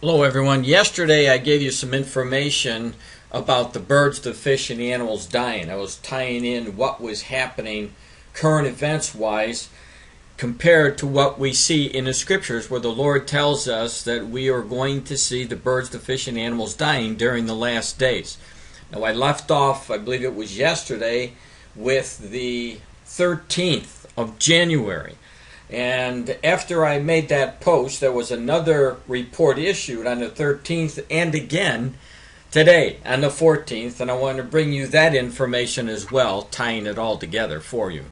Hello everyone. Yesterday I gave you some information about the birds, the fish, and the animals dying. I was tying in what was happening current events wise compared to what we see in the scriptures where the Lord tells us that we are going to see the birds, the fish, and the animals dying during the last days. Now I left off, I believe it was yesterday, with the 13th of January. And after I made that post, there was another report issued on the 13th and again today on the 14th, and I want to bring you that information as well, tying it all together for you.